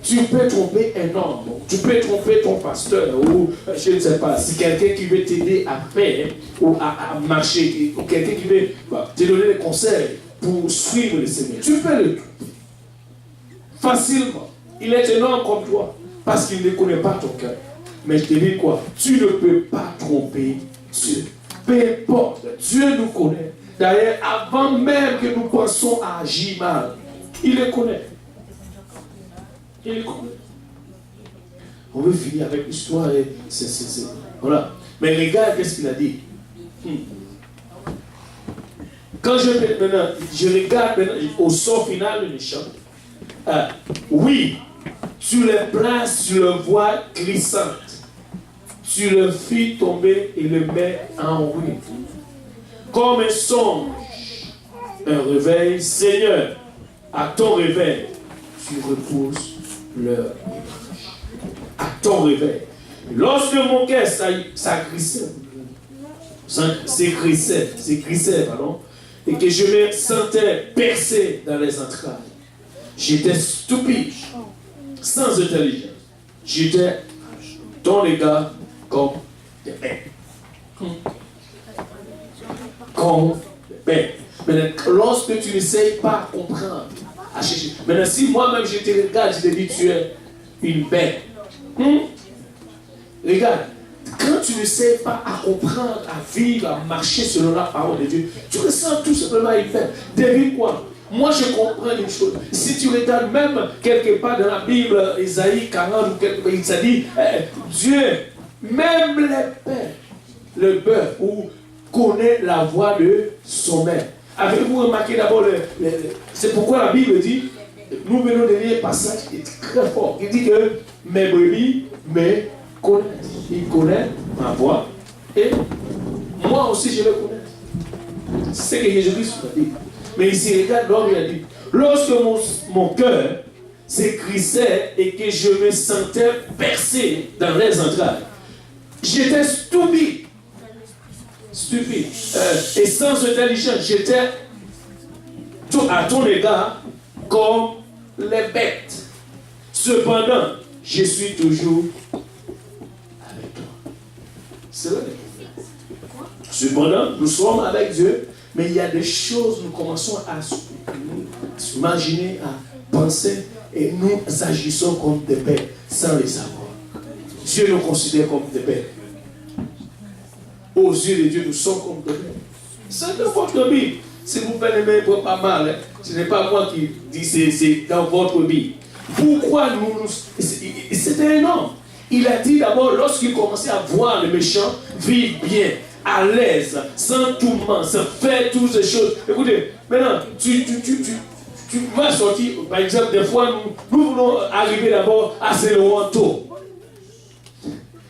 Tu peux tromper un homme. Tu peux tromper ton pasteur. Ou je ne sais pas. Si quelqu'un qui veut t'aider à faire ou à marcher. Ou quelqu'un qui veut te donner des conseils pour suivre le Seigneur. Tu peux le tromper. Facilement. Il est un homme comme toi. Parce qu'il ne connaît pas ton cœur. Mais je te dis quoi? Tu ne peux pas tromper Dieu. Peu importe. Dieu nous connaît. D'ailleurs, avant même que nous pensions à agir mal, il le connaît. Il le connaît. On veut finir avec l'histoire et voilà. Mais regarde qu'est-ce qu'il a dit. Quand je regarde maintenant au sort final du méchant. Oui, tu le places sur le voie glissante. Tu le fais tomber et le mets en ruine. Comme un songe, un réveil, Seigneur, à ton réveil, tu repousses leur ébranche. À ton réveil. Lorsque mon cœur s'écrissait, et que je me sentais percé dans les entrailles. J'étais stupide, sans intelligence. J'étais dans les gars comme des bêtes. Comme des bêtes. Maintenant, lorsque tu n'essayes pas à comprendre, à chercher. Maintenant, si moi-même je te regarde, je te dis tu es une bête. Regarde, quand tu ne sais pas à comprendre, à vivre, à marcher selon la parole de Dieu, tu ressens tout simplement une bête. Devine quoi? Moi, je comprends une chose. Si tu regardes même quelque part dans la Bible, Isaïe 40 ou quelque part, il s'est dit, Dieu, même les pères, le bœuf, connaît la voix de son maître. Avez-vous remarqué d'abord, c'est pourquoi la Bible dit, nous venons de lire un passage qui est très fort. Il dit que mes brebis me connaissent. Ils connaissent ma voix et moi aussi je le connais. C'est ce que Jésus-Christ a dit. Mais ici, regarde, l'homme il a dit, lorsque mon cœur s'écrissait et que je me sentais percé dans les entrailles, j'étais stupide. Et sans intelligence, j'étais à ton égard comme les bêtes. Cependant, je suis toujours avec toi. C'est vrai. Cependant, nous sommes avec Dieu, mais il y a des choses, nous commençons à s'imaginer, à penser, et nous agissons comme des bêtes sans les savoir. Dieu nous considère comme des bêtes. Aux yeux de Dieu, nous sommes comme des bêtes. C'est dans votre Bible. Si vous prenez pas mal, hein, ce n'est pas moi qui dis, c'est dans votre Bible. Pourquoi nous... C'était un homme. Il a dit d'abord, lorsqu'il commençait à voir les méchants vivre bien, à l'aise, sans tourment, sans faire toutes ces choses. Écoutez, maintenant, tu vas sortir, par exemple, des fois, nous voulons arriver d'abord à Saint-Laurent.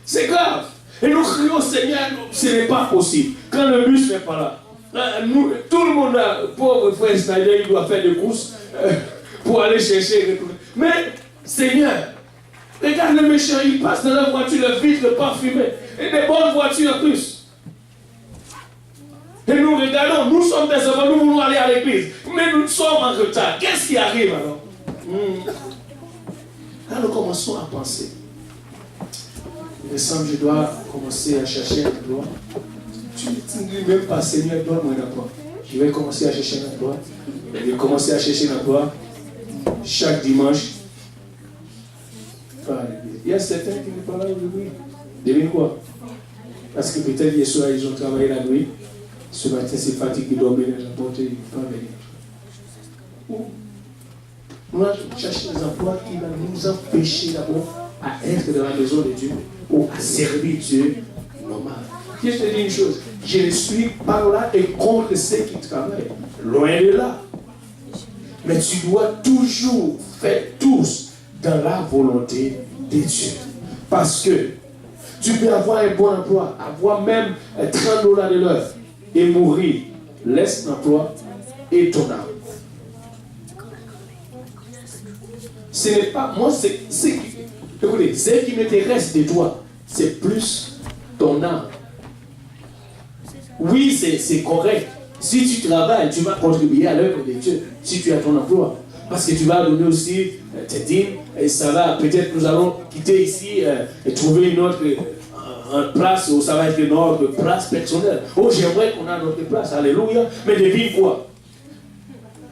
C'est grave. Et nous crions, Seigneur, ce n'est pas possible. Quand le bus n'est pas là, tout le monde, pauvre frère Snyder, il doit faire des courses pour aller chercher. Mais, Seigneur, regarde le méchant, il passe dans la voiture, le vide, le parfumé. Et des bonnes voitures en plus. Et nous regardons, nous sommes des enfants, nous voulons aller à l'église. Mais nous sommes en retard. Qu'est-ce qui arrive alors? Là, nous commençons à penser. Il me semble que je dois commencer à chercher un emploi. Tu ne dis même pas, Seigneur, donne-moi un emploi. Je vais commencer à chercher un emploi. Je vais commencer à chercher un emploi chaque dimanche. Il y a certains qui ne parlent pas aujourd'hui. Devine quoi? Parce que peut-être hier soir, ils ont travaillé la nuit. Ce matin, c'est fatigué, dormir dans la porte et il ne peut pas venir. Nous allons chercher des emplois qui vont nous empêcher d'abord à être dans la maison de Dieu ou à servir Dieu normal. Je te dis une chose, je ne suis pas là et contre ceux qui travaillent. Loin de là. Mais tu dois toujours faire tous dans la volonté de Dieu. Parce que tu peux avoir un bon emploi, avoir même $30 de l'heure et mourir. Laisse l'emploi et ton âme. Ce n'est pas, moi, écoutez, ce qui m'intéresse de toi, c'est plus ton âme. Oui, c'est correct. Si tu travailles, tu vas contribuer à l'œuvre de Dieu, si tu as ton emploi. Parce que tu vas donner aussi tes dîmes, et ça va, peut-être nous allons quitter ici et trouver une autre place où ça va être notre place personnelle. Oh, j'aimerais qu'on ait notre place, alléluia. Mais devine quoi?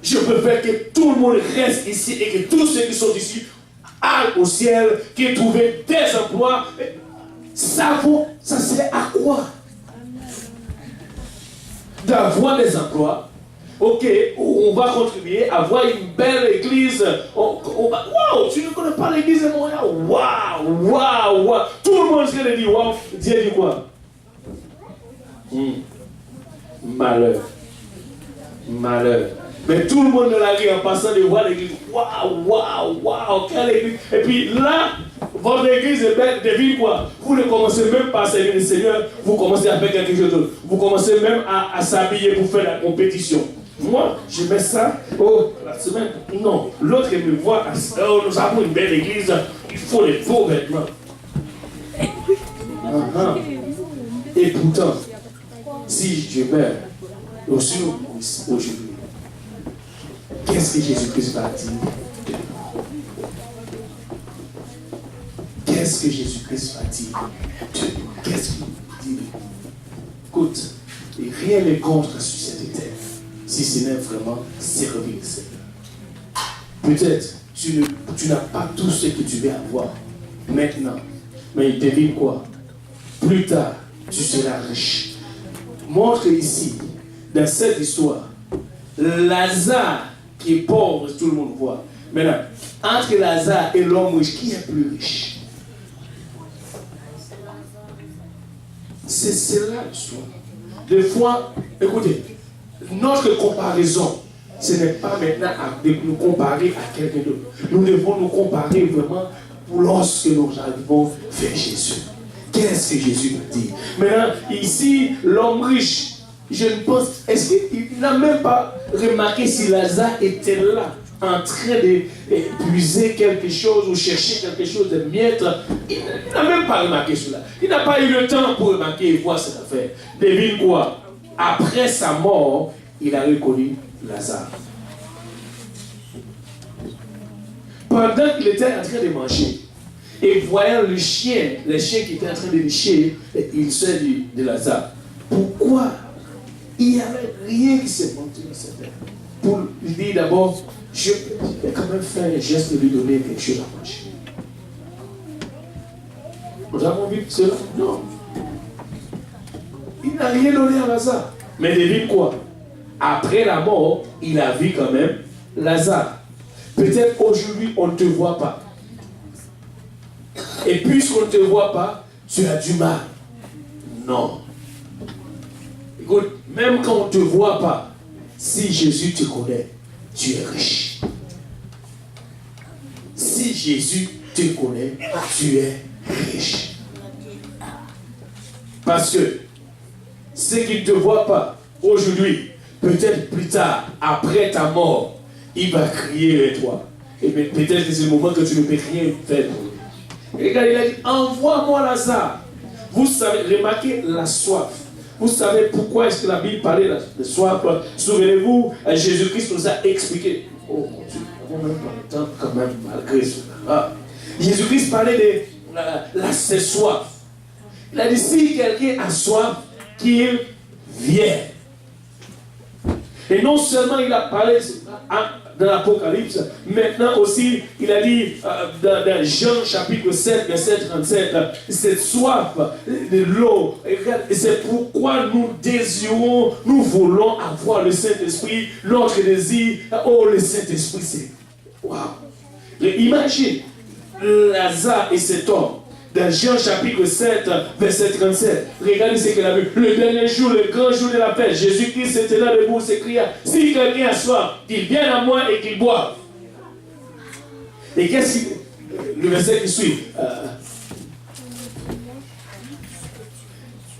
Je préfère que tout le monde reste ici et que tous ceux qui sont ici aillent au ciel, qui aient trouvé des emplois. Ça sert à quoi? D'avoir des emplois. Ok, on va contribuer à avoir une belle église. Waouh, tu ne connais pas l'église de Montréal? Waouh. Tout le monde se dit waouh. Dieu dit quoi? Malheur. Mais tout le monde dans la rue en passant de voir l'église. Waouh, quelle église. Et puis là, votre église est belle, devine quoi? Vous ne commencez même pas à servir le Seigneur, vous commencez à faire quelque chose d'autre. Vous commencez même à s'habiller pour faire la compétition. Moi, je mets ça, la semaine, non. L'autre me voit, nous avons une belle église, il faut les beaux vêtements. Et pourtant, si je meurs, aussi Jésus-Christ aujourd'hui? Qu'est-ce que Jésus-Christ va dire de nous? Qu'est-ce que Jésus-Christ va dire de nous? Qu'est-ce qu'il dit de nous? Écoute, rien n'est contre sur cette terre, si ce n'est vraiment servir le Seigneur. Peut-être tu n'as pas tout ce que tu veux avoir maintenant, mais devine quoi? Plus tard, tu seras riche. Montre ici, dans cette histoire, Lazare qui est pauvre, tout le monde voit. Maintenant, entre Lazare et l'homme riche, qui est plus riche? C'est cela l'histoire. Des fois, écoutez, notre comparaison, ce n'est pas maintenant de nous comparer à quelqu'un d'autre. Nous devons nous comparer vraiment lorsque nous arrivons vers Jésus. Qu'est-ce que Jésus nous dit? Maintenant, ici, l'homme riche, je ne pense, est-ce qu'il n'a même pas remarqué si Lazare était là, en train d'épuiser quelque chose ou chercher quelque chose de miettes? Il n'a même pas remarqué cela. Il n'a pas eu le temps pour remarquer et voir cette affaire. Devine quoi? Après sa mort, il a reconnu Lazare. Pendant qu'il était en train de manger, et voyant le chien qui était en train de lécher, il s'est dit de Lazare, pourquoi il n'y avait rien qui s'est monté dans cette terre? Pour lui dire d'abord, je vais quand même faire un geste de lui donner quelque chose à manger. Nous avons vu cela? Non. Il n'a rien donné à Lazare. Mais devine quoi? Après la mort, il a vu quand même Lazare. Peut-être aujourd'hui, on ne te voit pas. Et puisqu'on ne te voit pas, tu as du mal. Non. Écoute, même quand on ne te voit pas, si Jésus te connaît, tu es riche. Si Jésus te connaît, tu es riche. Parce que ceux qui ne te voient pas aujourd'hui, peut-être plus tard, après ta mort, il va crier vers toi. Et peut-être que c'est le moment que tu ne peux rien faire pour lui. Et quand il a dit, envoie-moi Lazare. Vous savez, remarquez la soif. Vous savez pourquoi est-ce que la Bible parlait de soif? Souvenez-vous, Jésus-Christ nous a expliqué. Oh mon Dieu, nous n'avons même pas le temps quand même, malgré cela. Ah. Jésus-Christ parlait de la soif. Il a dit, si quelqu'un a soif, qu'il vienne. Et non seulement il a parlé dans l'Apocalypse, maintenant aussi, il a dit dans Jean chapitre 7, verset 37, cette soif de l'eau, et c'est pourquoi nous désirons, nous voulons avoir le Saint-Esprit. Notre désir, oh le Saint-Esprit, c'est waouh. Imagine Lazare et cet homme. Dans Jean chapitre 7, verset 37, regardez ce qu'il a vu. Le dernier jour, le grand jour de la fête, Jésus-Christ était là debout, s'écria, si quelqu'un a soif, qu'il vienne à moi et qu'il boive. Et qu'est-ce que le verset qui suit?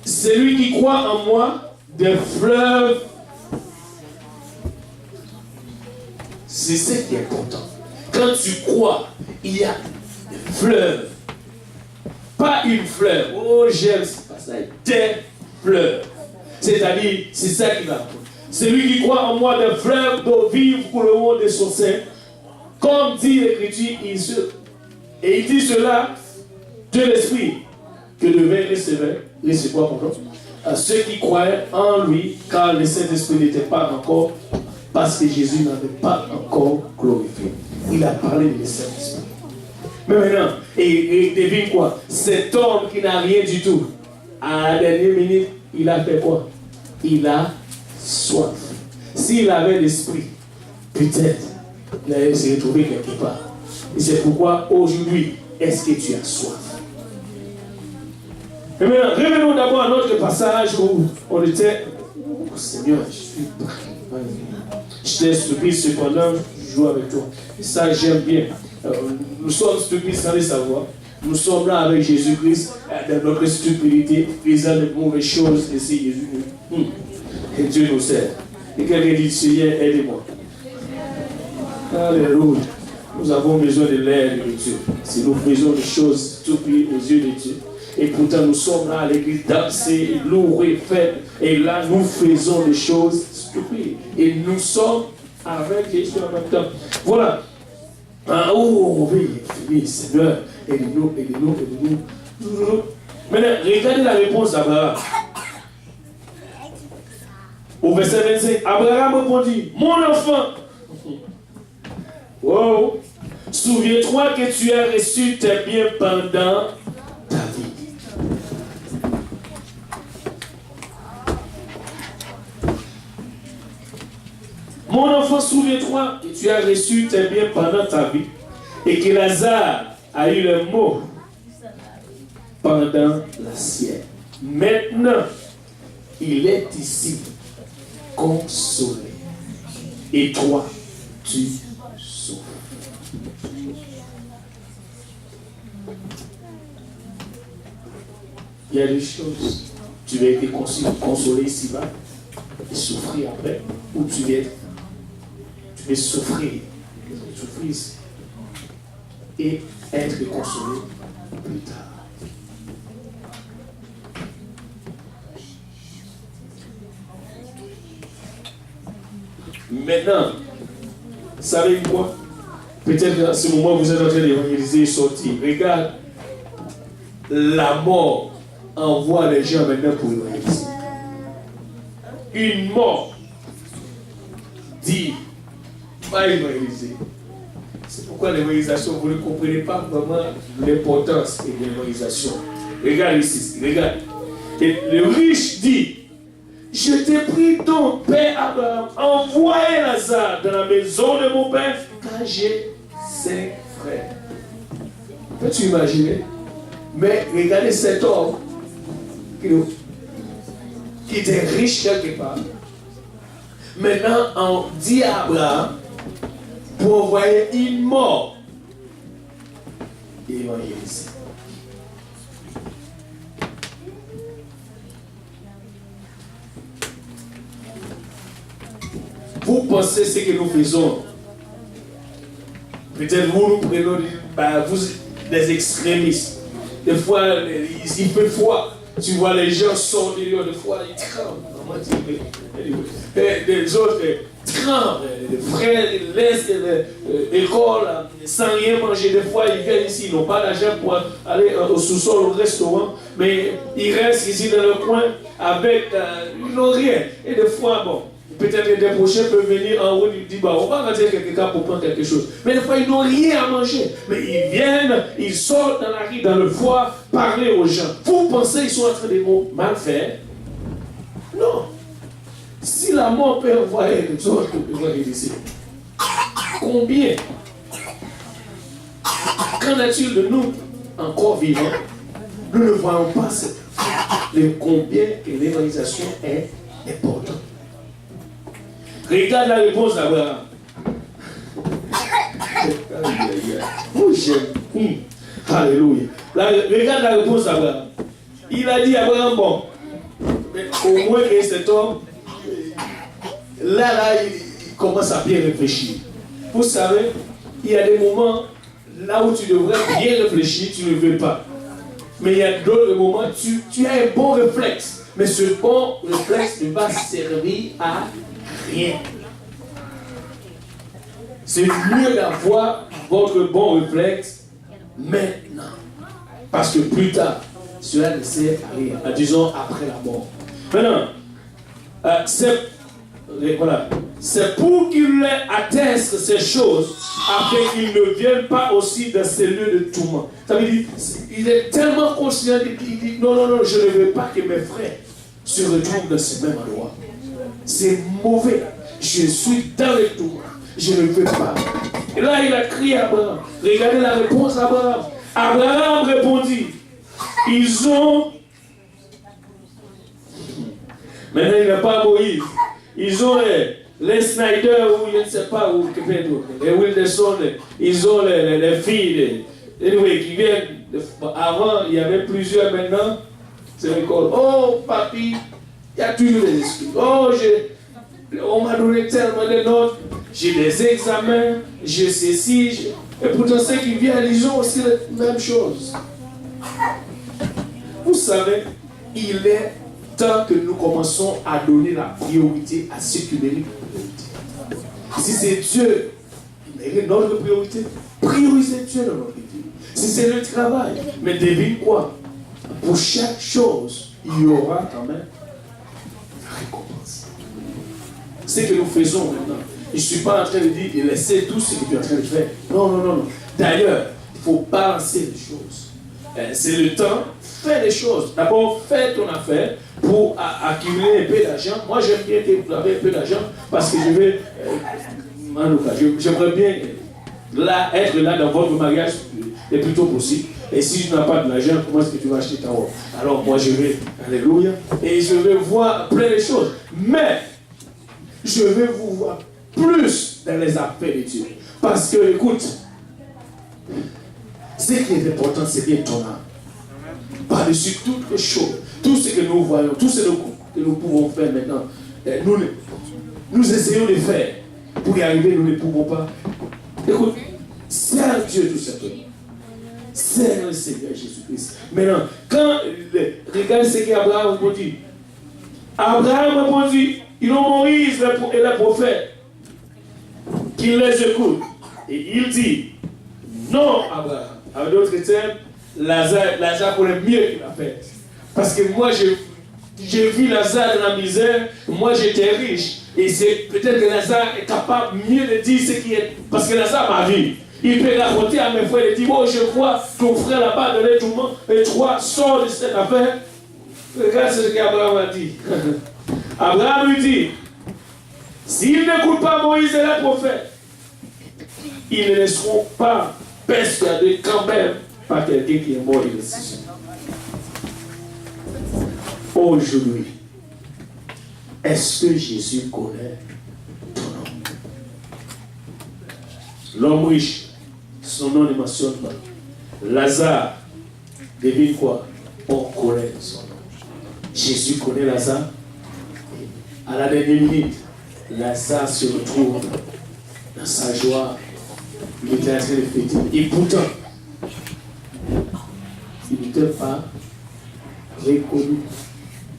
Celui qui croit en moi, des fleuves. C'est ce qui est important. Quand tu crois, il y a des fleuves. Pas une fleur. Oh, j'aime ça. Des fleurs. C'est-à-dire, c'est ça qui va. Celui qui croit en moi, des fleurs d'eau vive pour le monde de son sein. Comme dit l'Écriture, et il dit cela de l'Esprit que devait recevoir à ceux qui croyaient en lui, car le Saint-Esprit n'était pas encore, parce que Jésus n'avait pas encore glorifié. Il a parlé du Saint-Esprit. Mais maintenant, et devine quoi? Cet homme qui n'a rien du tout, à la dernière minute, il a fait quoi? Il a soif. S'il avait l'esprit, peut-être, il allait se retrouver quelque part. Et c'est pourquoi aujourd'hui, est-ce que tu as soif? Et maintenant, revenons d'abord à notre passage où on était. Oh Seigneur, je suis pris. J'étais stupide, cependant, je joue avec toi. Et ça, j'aime bien. Nous sommes stupides sans le savoir. Nous sommes là avec Jésus-Christ dans notre stupidité, faisant de mauvaises choses. Et c'est Jésus. Et Dieu nous sert. Et quelqu'un dit, Seigneur, aidez-moi. Alléluia. Nous avons besoin de l'aide de Dieu. Si nous faisons des choses stupides aux yeux de Dieu. Et pourtant, nous sommes là à l'église danser, louer, faire. Et là, nous faisons des choses stupides. Et nous sommes avec Jésus en même temps. Voilà. Ah, oh, oui, Seigneur, aidez-nous, aidez-nous, aidez-nous. Maintenant, regardez la réponse d'Abraham. Au verset 25, Abraham répondit, mon enfant, wow, souviens-toi que tu as reçu tes biens pendant ta vie. Mon enfant, souviens-toi que tu as reçu tes biens pendant ta vie et que Lazare a eu le mot pendant la sienne. Maintenant, il est ici, consolé. Et toi, tu souffres. Il y a des choses. Tu vas être consolé ici-bas et souffrir après. Ou tu vas souffrir ici et être consolé plus tard. Maintenant, savez-vous quoi? Peut-être qu'à ce moment vous êtes en train d'évangéliser et sortir. Regarde, la mort envoie les gens maintenant pour évangéliser. Une mort dit, pas évangéliser. C'est pourquoi l'évangélisation, vous ne comprenez pas vraiment l'importance de l'évangélisation. Regarde ici, regarde. Et le riche dit, je t'ai pris ton père Abraham, envoyez Lazare dans la maison de mon père, car j'ai 5 frères. Peux-tu imaginer? Mais regardez cet homme qui était riche quelque part. Maintenant, on dit à Abraham pour envoyer une mort et évangéliser. Vous pensez ce que nous faisons? Peut-être vous nous prenons vous, des extrémistes. Des fois, il fait froid. Tu vois les gens sortent dehors, des fois ils tremblent. Des autres tremblent. Les frères laissent l'école sans rien manger. Des fois, ils viennent ici, ils n'ont pas d'argent pour aller au sous-sol, au restaurant. Mais ils restent ici dans le coin avec. Ils n'ont rien. Et des fois, bon. Peut-être que des prochains peuvent venir en haut et dire on va rentrer quelque part pour prendre quelque chose. Mais des fois, ils n'ont rien à manger. Mais ils viennent, ils sortent dans la rue, dans le foie, parler aux gens. Vous pensez qu'ils sont en train de mal faire? Non. Si la mort peut envoyer les autres, ici, combien? Qu'en est-il de nous, encore vivants? Nous ne voyons pas combien que l'évangélisation est importante. Regarde la réponse d'Abraham. Oh, j'aime. Alléluia. Regarde la réponse d'Abraham. Il a dit à Abraham, bon, au moins que cet homme, là, il commence à bien réfléchir. Vous savez, il y a des moments là où tu devrais bien réfléchir, tu ne veux pas. Mais il y a d'autres moments, tu as un bon réflexe. Mais ce bon réflexe ne va servir à rien. C'est mieux d'avoir votre bon réflexe maintenant. Parce que plus tard, cela ne sert à rien. Disons après la mort. Maintenant, c'est pour qu'il atteste ces choses afin qu'ils ne viennent pas aussi dans ces lieux de tourment. Ça veut dire, il est tellement conscient qu'il dit non, je ne veux pas que mes frères se retrouvent dans ce même endroit. C'est mauvais. Je suis dans le tourment. Je ne veux pas. Et là, il a crié à Abraham. Regardez la réponse d'Abraham. Abraham répondit. Ils ont. Maintenant, il n'a pas Moïse. Ils ont les Snyder ou je ne sais pas où, les Wilderson, ils ont les filles qui viennent. Avant, il y avait plusieurs maintenant. C'est l'école. Oh, papy, il y a toujours des excuses. Oh, on m'a donné tellement de notes. J'ai des examens, j'ai ceci. Et pourtant, ceux qui viennent, ils ont aussi la même chose. vous savez, il est temps que nous commençons à donner la priorité à ce qui mérite la priorité. Si c'est Dieu qui mérite notre priorité, priorisez Dieu dans notre vie. Si c'est le travail, mais devine quoi? Pour chaque chose, il y aura quand même la récompense. Ce que nous faisons maintenant, je ne suis pas en train de dire de laisser tout ce que tu es en train de faire. Non, non, non, non. D'ailleurs, il faut balancer les choses. C'est le temps, fais les choses. D'abord, fais ton affaire pour accumuler un peu d'argent. Moi, j'aime bien que vous avez un peu d'argent parce que je vais, j'aimerais bien être là dans votre mariage le plus tôt possible. Et si tu n'as pas de l'argent, comment est-ce que tu vas acheter ta robe? Alors moi, je vais, alléluia, et je vais voir plein de choses. Mais, je vais vous voir plus dans les affaires de Dieu. Parce que, écoute, ce qui est important, c'est bien ton âme. Par-dessus toutes les choses, tout ce que nous voyons, tout ce que nous pouvons faire maintenant, nous essayons de faire. Pour y arriver, nous ne pouvons pas. Écoute, sers Dieu tout simplement. Sers le Seigneur Jésus-Christ. Maintenant, quand, regarde ce qu'Abraham répondit. Abraham répondit, ils ont Moïse et les prophètes, qu'il les écoute. Et il dit, non, Abraham. Avec d'autres termes, Lazare connaît mieux qu'il a fait. Parce que moi, j'ai vu Lazare dans la misère, moi j'étais riche. Et c'est peut-être que Lazare est capable mieux de dire ce qui est. Parce que Lazare m'a vu. Il peut raconter à mes frères et dire, oh, je vois ton frère là-bas dans les tourments, et toi, sors de cette affaire. Regarde ce qu'Abraham a dit. Abraham lui dit, s'ils n'écoutent pas Moïse et les prophètes, ils ne seront pas persuadés quand même par quelqu'un qui est mort de décision. Aujourd'hui, est-ce que Jésus connaît ton nom? L'homme riche, son nom ne mentionne pas. Lazare, devine quoi? On connaît son nom. Jésus connaît Lazare. À la dernière minute, Lazare se retrouve dans sa joie. Il était en train de fêter. Et pourtant, il n'était pas reconnu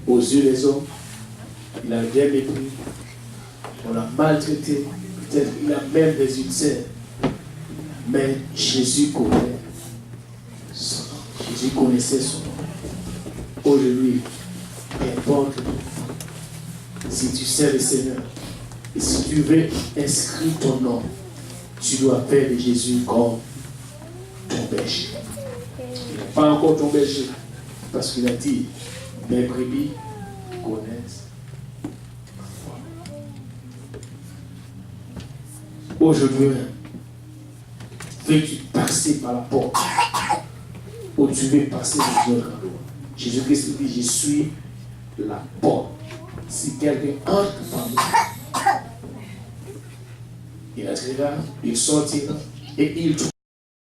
aux yeux des hommes. Il a bien mépris. On l'a maltraité. Peut-être qu'il a même des ulcères. Mais Jésus connaît son nom. Jésus connaissait son nom. Aujourd'hui, importe si tu sais le Seigneur et si tu veux inscrire ton nom, tu dois faire de Jésus comme ton berger. Il n'est pas encore ton berger parce qu'il a dit, mes brebis connaissent ma voix. Aujourd'hui, veux-tu passer par la porte ou tu veux passer dans notre endroit? Jésus-Christ dit, je suis la porte. Si quelqu'un entre par moi, il entrera, il sortira et il trouvera.